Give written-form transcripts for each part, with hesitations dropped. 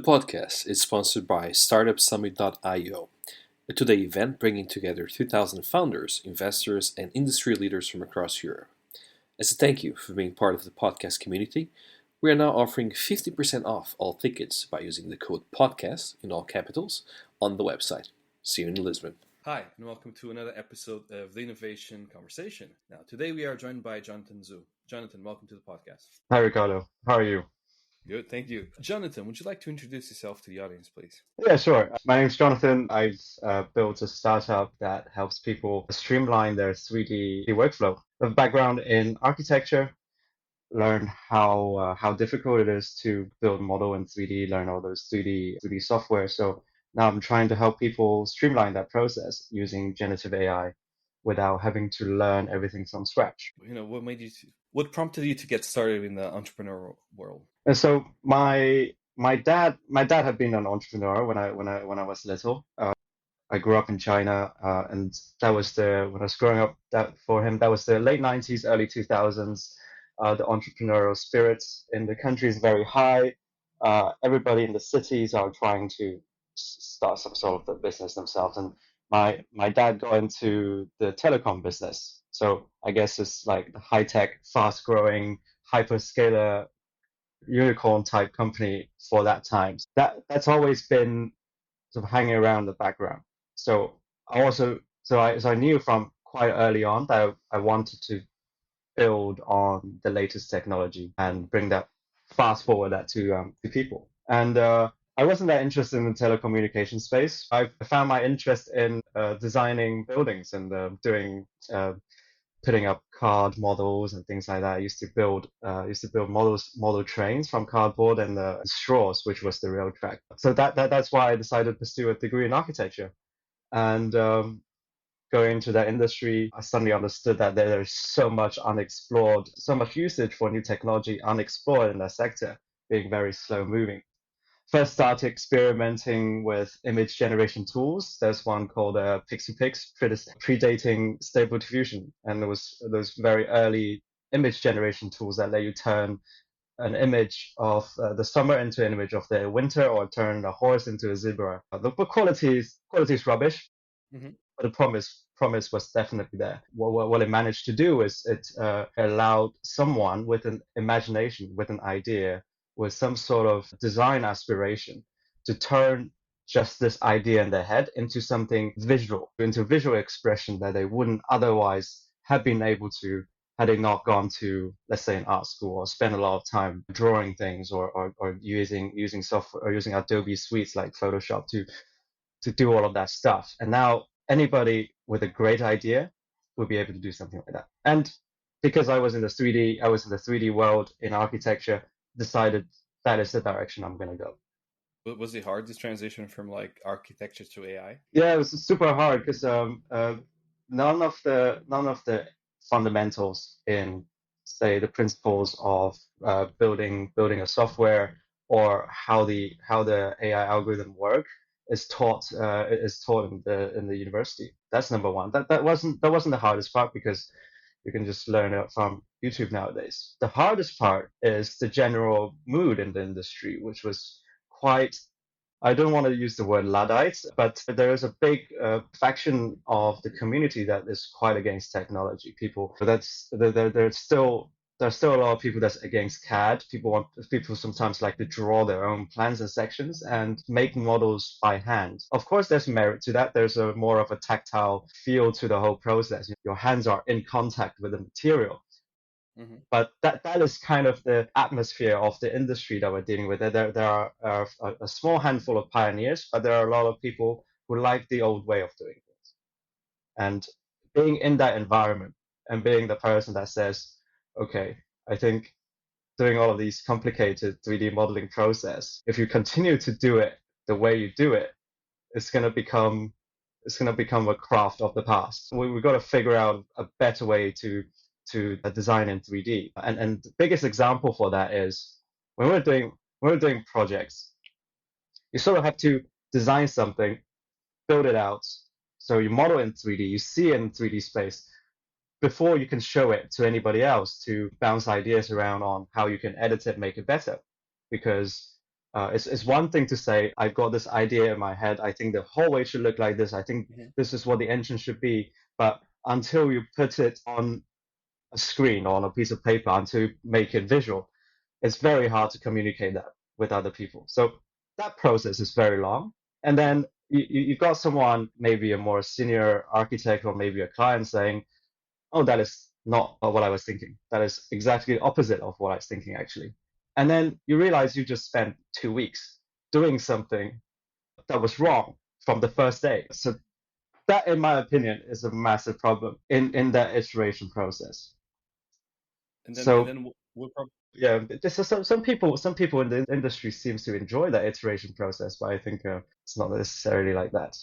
podcast is sponsored by StartupSummit.io, a two-day event bringing together 2,000 founders, investors, and industry leaders from across Europe. As a thank you for being part of the podcast community, we are now offering 50% off all tickets by using the code PODCAST in all capitals on the website. See you in Lisbon. Hi, and welcome to another episode of the Innovation Conversation. Now, today we are joined by Jonathan Zhou. Jonathan, welcome to the podcast. Hi, Ricardo. How are you? Good, thank you. Jonathan, would you like to introduce yourself to the audience, please? Yeah, sure. My name's Jonathan. I've built a startup that helps people streamline their 3D workflow. I have a background in architecture, learn how difficult it is to build model in 3D, learn all those 3D software. So now I'm trying to help people streamline that process using generative AI without having to learn everything from scratch. What prompted you to get started in the entrepreneurial world? And so my dad had been an entrepreneur when I was little. I grew up in China, and that was when I was growing up. That for him, that was the late 90s, early 2000s. The entrepreneurial spirit in the country is very high. Everybody in the cities are trying to start some sort of the business themselves, and my dad got into the telecom business. So I guess it's like the high tech, fast growing, hyperscaler unicorn type company for that time. That's always been sort of hanging around the background. So I knew from quite early on that I wanted to build on the latest technology and bring that fast forward that to people. And I wasn't that interested in the telecommunication space. I found my interest in designing buildings and putting up card models and things like that. I used to build model trains from cardboard and straws, which was the rail track. So that's why I decided to pursue a degree in architecture. And going into that industry, I suddenly understood that there's so much unexplored, so much usage for new technology unexplored in that sector, being very slow moving. First started experimenting with image generation tools. There's one called PixiePix, predating Stable Diffusion. And it was those very early image generation tools that let you turn an image of the summer into an image of the winter, or turn a horse into a zebra. The quality is rubbish, Mm-hmm. but the promise was definitely there. What it managed to do is it allowed someone with an imagination, with an idea, with some sort of design aspiration to turn just this idea in their head into something visual, into visual expression that they wouldn't otherwise have been able to had they not gone to, let's say, an art school or spend a lot of time drawing things or using software or using Adobe suites like Photoshop to do all of that stuff. And now anybody with a great idea will be able to do something like that. And because I was in the 3D world in architecture, decided that is the direction I'm going to go. Was it hard, this transition from like architecture to AI? Yeah, it was super hard because none of the fundamentals in, say, the principles of building a software or how the AI algorithm work is taught in the university. That's number one. That wasn't the hardest part, because you can just learn it from YouTube nowadays. The hardest part is the general mood in the industry, which was quite, I don't want to use the word Luddite, but there is a big faction of the community that is quite against technology. There's still a lot of people that's against CAD. People sometimes like to draw their own plans and sections and make models by hand. Of course, there's merit to that. There's a more of a tactile feel to the whole process. Your hands are in contact with the material. Mm-hmm. But that is kind of the atmosphere of the industry that we're dealing with. There are a small handful of pioneers, but there are a lot of people who like the old way of doing things. And being in that environment and being the person that says, okay, I think doing all of these complicated 3D modeling process, if you continue to do it the way you do it, it's going to become a craft of the past. We've got to figure out a better way to design in 3D. And the biggest example for that is when we're doing projects, you sort of have to design something, build it out. So you model in 3D, you see it in 3D space before you can show it to anybody else to bounce ideas around on how you can edit it, make it better. Because It's one thing to say, I've got this idea in my head. I think the hallway should look like this. I think Mhm. this is what the entrance should be. But until you put it on a screen or on a piece of paper, until you make it visual, it's very hard to communicate that with other people. So that process is very long. And then you've got someone, maybe a more senior architect or maybe a client saying, oh, that is not what I was thinking. That is exactly the opposite of what I was thinking, actually. And then you realize you just spent 2 weeks doing something that was wrong from the first day. So that, in my opinion, is a massive problem in that iteration process. And So then what yeah, some people in the industry seems to enjoy that iteration process, but I think it's not necessarily like that.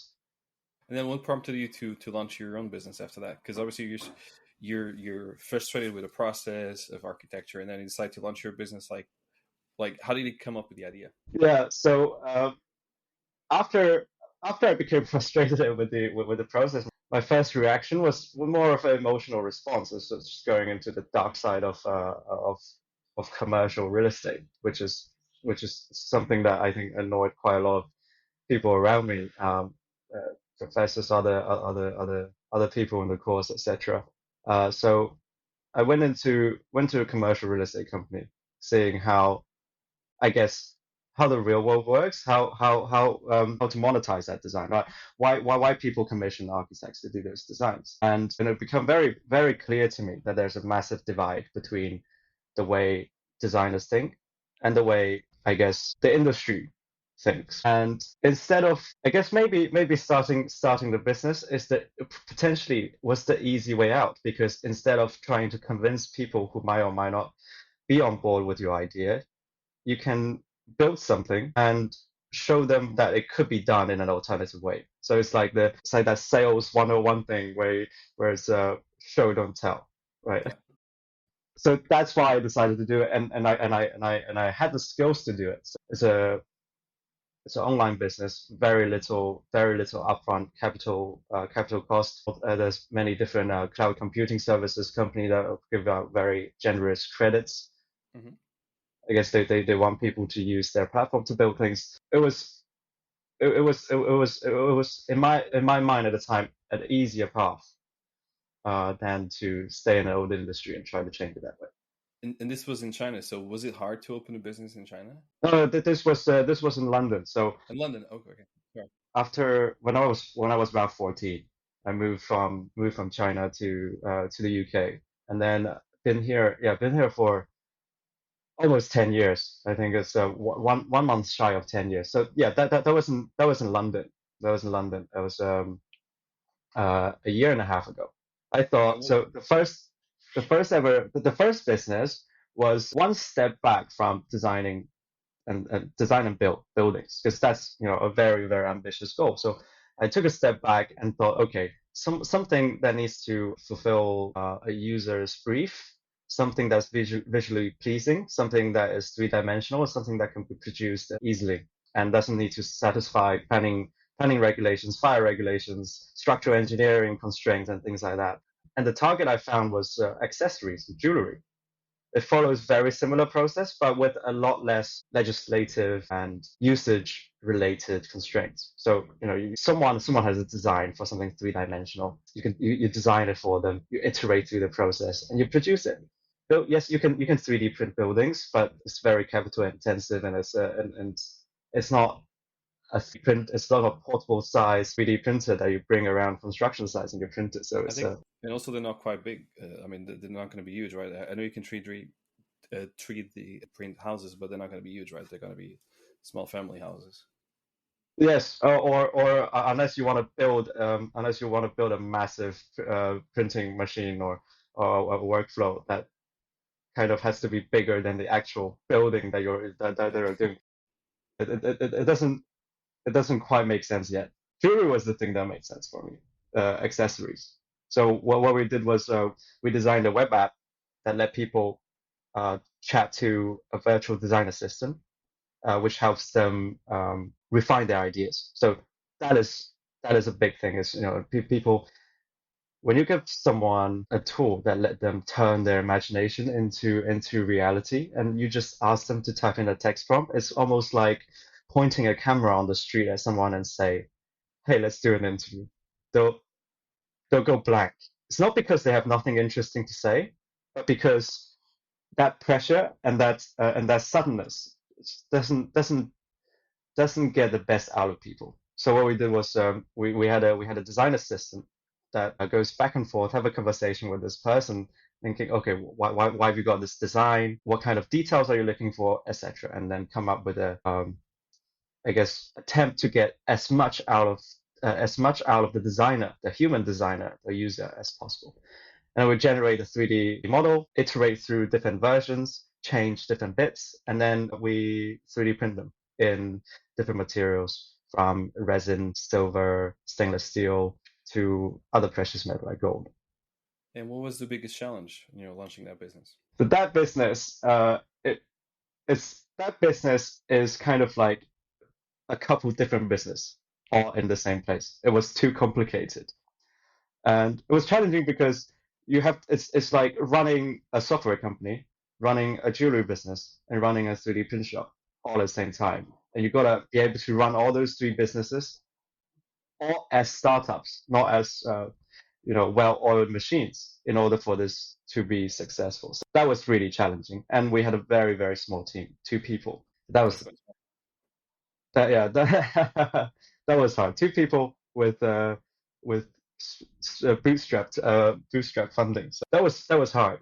And then what prompted you to launch your own business after that? Because obviously you're frustrated with the process of architecture, and then you decide to launch your business. Like how did you come up with the idea? Yeah, so after after I became frustrated with the process, my first reaction was more of an emotional response. It's just going into the dark side of commercial real estate, which is something that I think annoyed quite a lot of people around me, professors, other people in the course, etc. So I went to a commercial real estate company, seeing how, I guess, how the real world works, how to monetize that design, right? Why people commission architects to do those designs, and it become very clear to me that there's a massive divide between the way designers think and the way, I guess, the industry thinks. And instead of, I guess, maybe starting the business is that potentially was the easy way out, because instead of trying to convince people who might or might not be on board with your idea, you can build something and show them that it could be done in an alternative way. So it's like that sales 101 thing where it's show don't tell, right? Yeah. So that's why I decided to do it, and I had the skills to do it. So it's an online business, very little upfront capital cost. There's many different cloud computing services company that give out very generous credits. Hmm. I guess they want people to use their platform to build things. It was in my mind at the time an easier path than to stay in the old industry and try to change it that way. And this was in China. So was it hard to open a business in China? No, this was in London. So In London? Oh, okay. Sure. after when I was about 14, I moved from China to the UK, and then been here for almost 10 years. I think it's one month shy of 10 years. So yeah, that was in London. That was in London. That was a year and a half ago. I And thought what, so. The first business was one step back from design and design and build buildings, because that's a very ambitious goal. So I took a step back and thought, okay, something that needs to fulfill a user's brief, something that's visually pleasing, something that is three-dimensional, something that can be produced easily and doesn't need to satisfy planning regulations, fire regulations, structural okay. engineering constraints, and things like that. And the target I found was accessories, jewelry. It follows very similar process, but with a lot less legislative and usage related constraints. So, someone has a design for something three-dimensional. You design it for them, you iterate through the process, and you produce it. So yes, you can 3D print buildings, but it's very capital intensive, and it's not it's not a portable size 3D printer that you bring around construction sites and you print it. So I it's think, and also they're not quite big. I mean, they're not going to be huge, right? I know you can 3D print houses, but they're not going to be huge, right? They're going to be small family houses. Yes, or unless you want to build a massive printing machine, or a workflow that kind of has to be bigger than the actual building that Yeah. they're doing. It doesn't quite make sense yet. Jewelry was the thing that made sense for me. Accessories. So what we did was we designed a web app that let people chat to a virtual design assistant, which helps them refine their ideas. So that is that is a big thing. Is people When you give someone a tool that let them turn their imagination into reality, and you just ask them to type in a text prompt, it's almost like pointing a camera on the street at someone and say, "Hey, let's do an interview." They'll they'll go blank. It's not because they have nothing interesting to say, but because that pressure and that suddenness doesn't get the best out of people. So what we did was we had a design assistant that goes back and forth, have a conversation with this person, thinking, okay, why have you got this design? What kind of details are you looking for, etc. And then come up with a I guess attempt to get as much out of the designer, the human designer, the user as possible. And we generate a 3D model, iterate through different versions, change different bits, and then we 3D print them in different materials from resin, silver, stainless steel to other precious metal like gold. And what was the biggest challenge, launching that business? So that business, that business is kind of like a couple different business all in the same place. It was too complicated. And it was challenging because it's like running a software company, running a jewelry business, and running a 3D print shop all at the same time. And you gotta be able to run all those three businesses all as startups, not as well-oiled machines in order for this to be successful. So that was really challenging. And we had a very, very small team, 2 people. That That's was quite that yeah, that, that was hard. 2 people with bootstrap funding. So that was hard.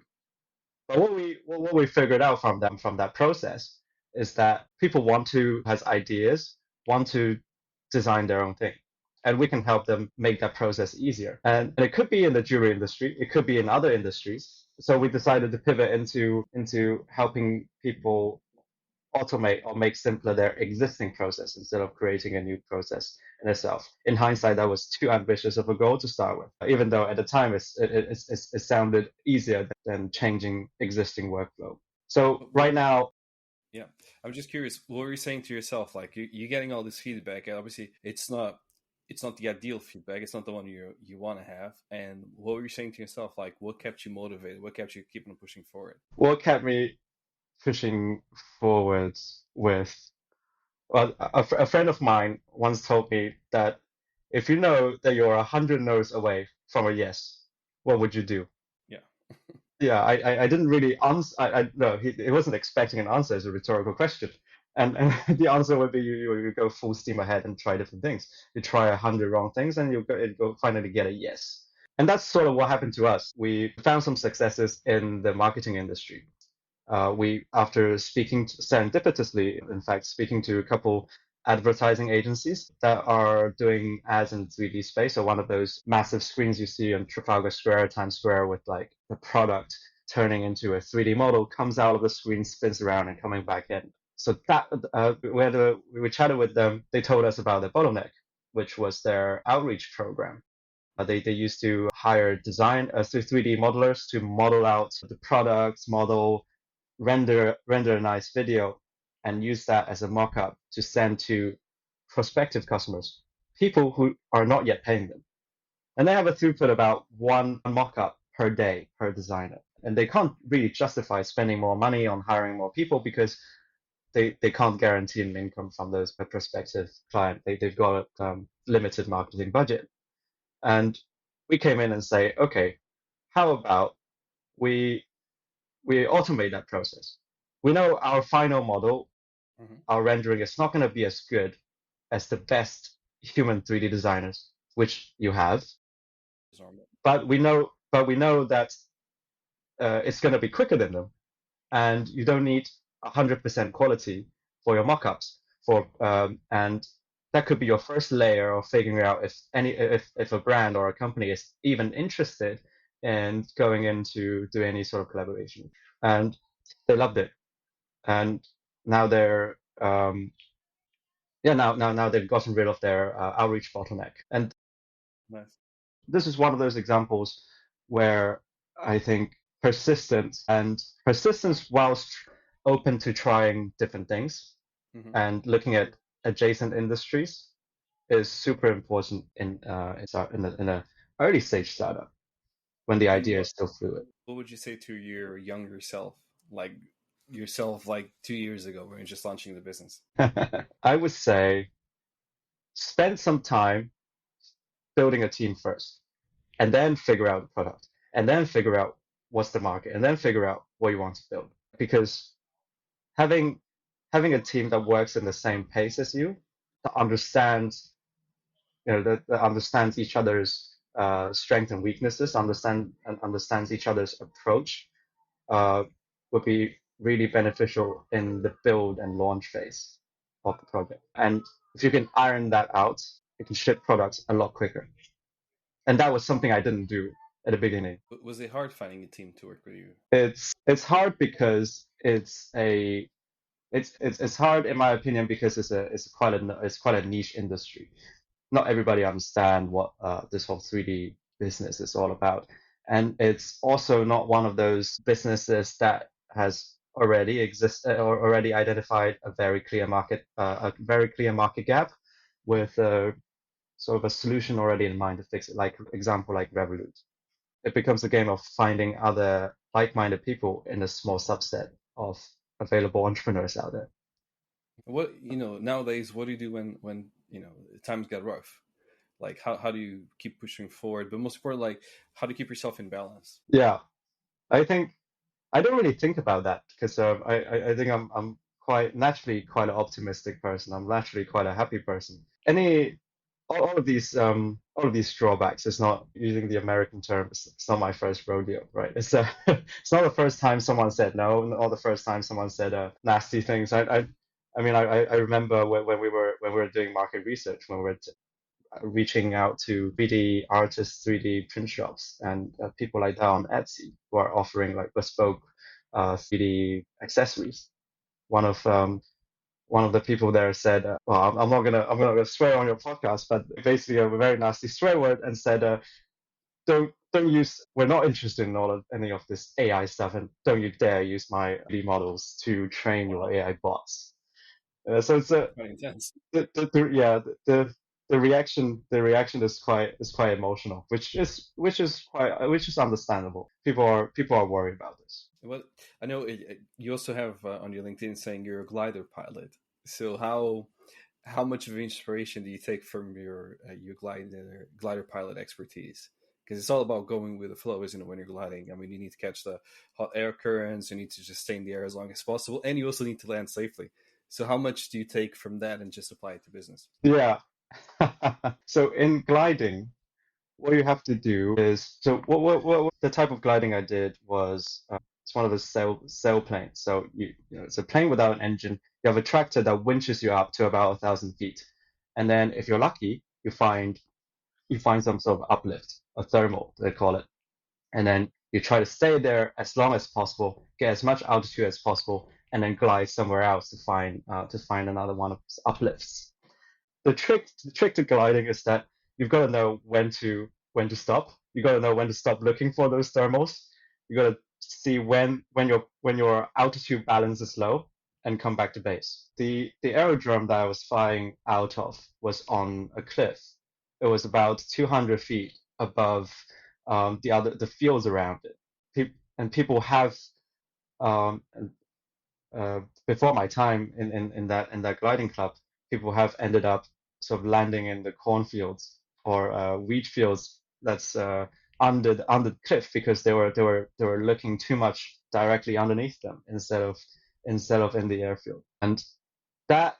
But what we figured out from that process is that people has ideas, want to design their own thing. And we can help them make that process easier. And it could be in the jewelry industry, it could be in other industries. So we decided to pivot into helping people automate or make simpler their existing process instead of creating a new process in itself. In hindsight, that was too ambitious of a goal to start with, even though at the time it sounded easier than changing existing workflow. So But right now, yeah, I'm just curious. What were you saying to yourself? Like you're getting all this feedback, and obviously it's not the ideal feedback. It's not the one you want to have. And what were you saying to yourself? Like what kept you motivated? What kept you keeping pushing forward? what kept me pushing forward with, well, a friend of mine once told me that if you know that you're 100 no's away from a yes, what would you do? Yeah, Yeah, I didn't really answer. No, he wasn't expecting an answer as a rhetorical question. And the answer would be you go full steam ahead and try different things. You try 100 wrong things and you go finally get a yes. And that's sort of what happened to us. We found some successes in the marketing industry. After speaking serendipitously, in fact, speaking to a couple advertising agencies that are doing ads in the 3D space. So one of those massive screens you see on Trafalgar Square, Times Square, with like the product turning into a 3D model, comes out of the screen, spins around, and coming back in. So that we chatted with them. They told us about their bottleneck, which was their outreach program. They used to hire 3D modelers to model out the products, render a nice video, and use that as a mock-up to send to prospective customers, people who are not yet paying them. And they have a throughput about one mock-up per day per designer. And they can't really justify spending more money on hiring more people because they can't guarantee an income from those prospective client. They've got a limited marketing budget. And we came in and say, okay, how about we we automate that process? We know our final model, hmm our rendering is not going to be as good as the best human 3D designers, which you have, it's normal. but we know that it's going to be quicker than them, and you don't need 100% quality for your mockups. And that could be your first layer of figuring out if a brand or a company is even interested in going into do any sort of collaboration. And they loved it. And now they're now they've gotten rid of their outreach bottleneck. And Nice. this is one of those examples where I think persistence whilst open to trying different things hmm and looking at adjacent industries is super important in a early stage startup. when the And idea is still fluid. what would you say to your younger self, like yourself, like 2 years ago when you're just launching the business? I would say spend some time building a team first, and then figure out the product, and then figure out what's the market, and then figure out what you want to build. Because having having a team that works in the same pace as you, that understands, that understands each other's strengths and weaknesses, understands each other's approach, uh, would be really beneficial in the build and launch phase of the project. And if you can iron that out, you can ship products a lot quicker. And that was something I didn't do at the beginning. Was it hard finding a team to work with you? It's hard because it's hard in my opinion because it's quite a niche industry. Not everybody understand what this whole 3D business is all about, and it's also not one of those businesses that has or already identified a very clear market gap with sort of a solution already in mind to fix it. Like example, like Revolut. It becomes a game of finding other like-minded people in a small subset of available entrepreneurs out there. What nowadays? What do you do when times get rough? Like how do you keep pushing forward? But most important, like how do you keep yourself in balance? Yeah, I think I don't really think about that because I think I'm quite naturally quite an optimistic person. I'm naturally quite a happy person. All of these drawbacks. It's not using the American term. It's not my first rodeo, right? It's not the first time someone said no, or the first time someone said nasty things. I mean I remember when we were doing market research when we were reaching out to 3D artists, 3D print shops, and people like that on Etsy who are offering like bespoke 3D accessories. One of one of the people there said, "Well, I'm not gonna swear on your podcast, but basically a very nasty swear word," and said, don't use. We're not interested in all of any of this AI stuff, and don't you dare use my 3D models to train your AI bots." So it's a Quite intense. yeah the reaction is quite emotional, which is understandable. People are worried about this. Well, I know you also have on your LinkedIn saying you're a glider pilot. So how much of inspiration do you take from your glider pilot expertise? Because it's all about going with the flow, isn't it? When you're gliding, I mean, you need to catch the hot air currents. You need to just stay in the air as long as possible, and you also need to land safely. So how much do you take from that and just apply it to business? Yeah. So in gliding, what you have to do is what the type of gliding I did was it's one of the sailplanes. So it's a plane without an engine. You have a tractor that winches you up to about 1,000 feet, and then if you're lucky, you find some sort of uplift, a thermal they call it, and then you try to stay there as long as possible, get as much altitude as possible, and then glide somewhere else to find another one of uplifts. The trick to gliding is that you've got to know when to stop. You got to know when to stop looking for those thermals. You got to see when your altitude balance is low and come back to base. The aerodrome that I was flying out of was on a cliff. It was about 200 feet above the fields around it. And people have um, before my time in that gliding club, people have ended up sort of landing in the cornfields or wheat fields that's under the cliff because they were looking too much directly underneath them instead of in the airfield. And that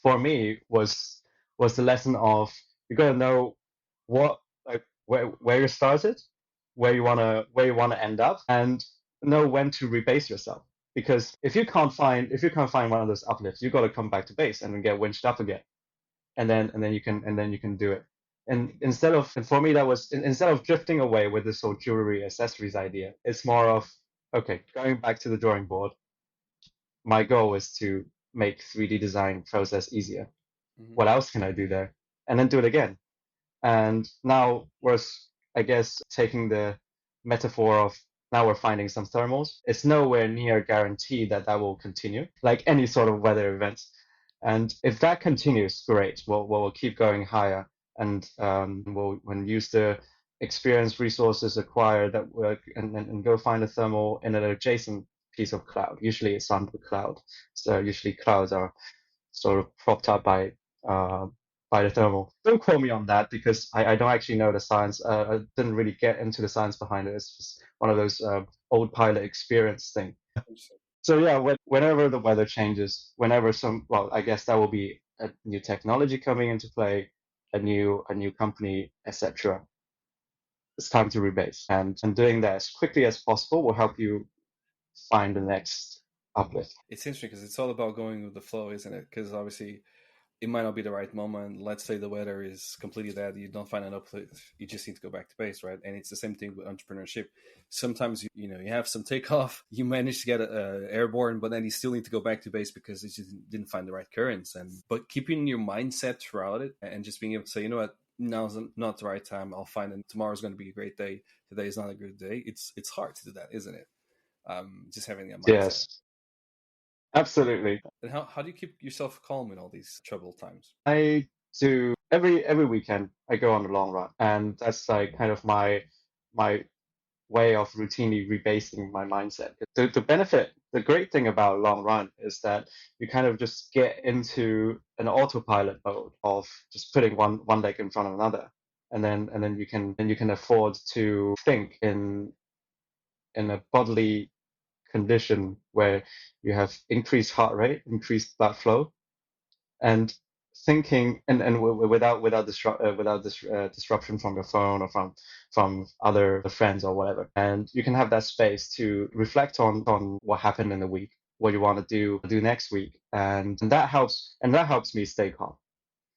for me was the lesson of you got to know what like where you started, where you wanna end up, and know when to rebase yourself. Because if you can't find one of those uplifts, you got to come back to base and then get winched up again, and then you can do it. And for me that was instead of drifting away with this whole jewelry accessories idea, it's more of okay, going back to the drawing board. My goal is to make 3D design process easier. Mm-hmm. What else can I do there? And then do it again. And now we're, I guess, taking the metaphor of now we're finding some thermals. It's nowhere near guaranteed that that will continue, like any sort of weather event. And if that continues, great. We'll keep going higher, and we'll use experience resources acquired that work, and go find a thermal in an adjacent piece of cloud. Usually it's under the cloud. So usually clouds are sort of propped up uh, by the thermal. Don't quote me on that because I don't actually know the science. I didn't really get into the science behind it. It's just one of those old pilot experience thing. So yeah, whenever the weather changes, whenever well, I guess that will be a new technology coming into play, a new company, etc. It's time to rebase, and doing that as quickly as possible will help you find the next uplift. It's interesting because it's all about going with the flow, isn't it? Because obviously it might not be the right moment. Let's say the weather is completely bad, you don't find an uplift, you just need to go back to base, right? And it's the same thing with entrepreneurship. Sometimes you have some takeoff, you manage to get airborne, but then you still need to go back to base because you just didn't find the right currents. And but keeping your mindset throughout it and just being able to say, you know what, now's not the right time. I'll find it. Tomorrow's going to be a great day. Today is not a good day. It's hard to do that, isn't it? Just having that mindset. Yes, absolutely. And how do you keep yourself calm in all these troubled times? I do every weekend. I go on a long run, and that's like kind of my way of routinely rebasing my mindset. The benefit, the great thing about a long run is that you kind of just get into an autopilot mode of just putting one leg in front of another, and then you can afford to think in a bodily condition where you have increased heart rate, increased blood flow, and thinking and without disruption from your phone or from other friends or whatever, and you can have that space to reflect on what happened in the week, what you want to do next week, and that helps me stay calm.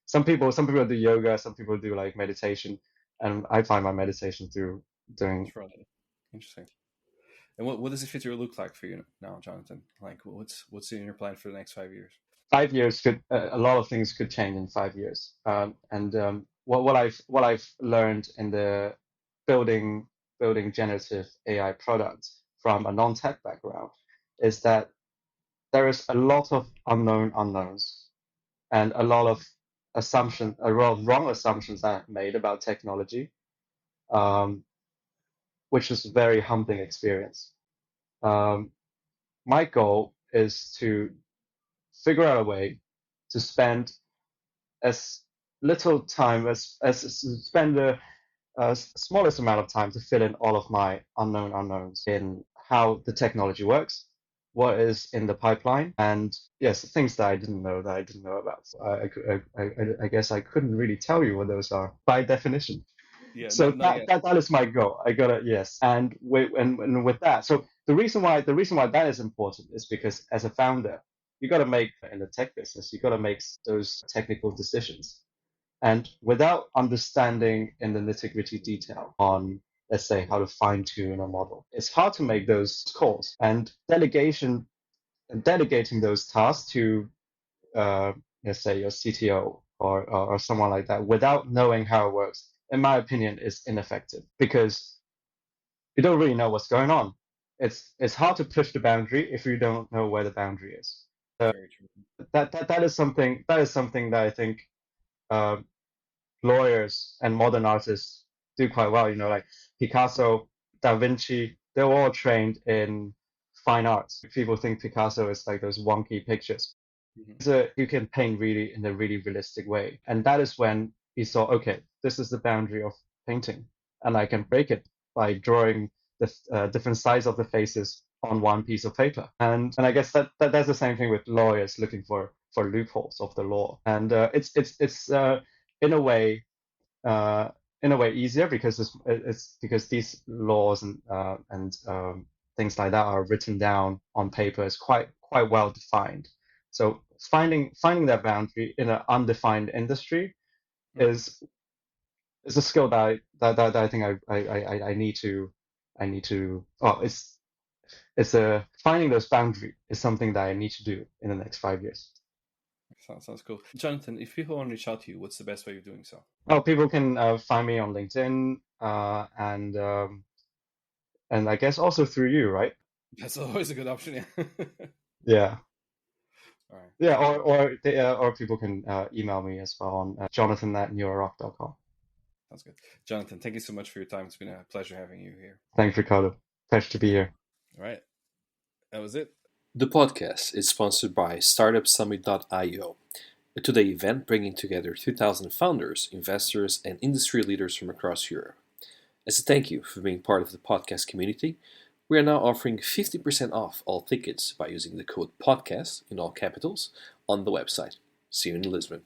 Some people do yoga, some people do like meditation, and I find my meditation through doing. It's really interesting. And what does the future look like for you now, Jonathan? Like, what's in your plan for the next 5 years? 5 years could a lot of things could change in 5 years. And what I've learned in the building building generative AI products from a non-tech background is that there is a lot of unknown unknowns and a lot of wrong assumptions I have made about technology, um, which is a very humbling experience. Um, my goal is to figure out a way to spend as little time as spend the smallest amount of time to fill in all of my unknown unknowns in how the technology works, what is in the pipeline, and yes, things that I didn't know about. So I guess I couldn't really tell you what those are by definition. Yeah, So not that yet. that, that is my goal. I got it. Yes, and with that, so the reason why that is important is because as a founder, you got to make in the tech business, you got to make those technical decisions, and without understanding in the nitty gritty detail on, let's say, how to fine tune a model, it's hard to make those calls. And delegating those tasks to, uh, let's say, your CTO or someone like that without knowing how it works, in my opinion, is ineffective because you don't really know what's going on. It's hard to push the boundary if you don't know where the boundary is. Very true. That is something that I think uh, lawyers and modern artists do quite well. Like Picasso, Da Vinci, they're all trained in fine arts. People think Picasso is like those wonky pictures. Hmm. So you can paint really in a really realistic way. And that is when he saw, okay, this is the boundary of painting, and I can break it by drawing the different sides of the faces on one piece of paper. And I guess that's the same thing with lawyers looking for loopholes of the law. And it's in a way uh, easier because it's because these laws and things like that are written down on paper is quite well defined. So finding that boundary in an undefined industry Hmm. is is a skill that I think I need to. Oh, it's a finding those boundaries is something that I need to do in the next 5 years. Sounds cool. Jonathan, if people want to reach out to you, what's the best way of doing so? Well, people can find me on LinkedIn, and I guess also through you, right? That's always a good option. Yeah. Yeah. All right. Yeah, Sounds or good. or they, or people can email me as well on Jonathan@neurorock.com. Sounds good. Jonathan, thank you so much for your time. It's been a pleasure having you here. Thanks, Ricardo. Pleasure to be here. All right. That was it. The podcast is sponsored by startupsummit.io, a two-day event bringing together 2,000 founders, investors, and industry leaders from across Europe. As a thank you for being part of the podcast community, we are now offering 50% off all tickets by using the code PODCAST in all capitals on the website. See you in Lisbon.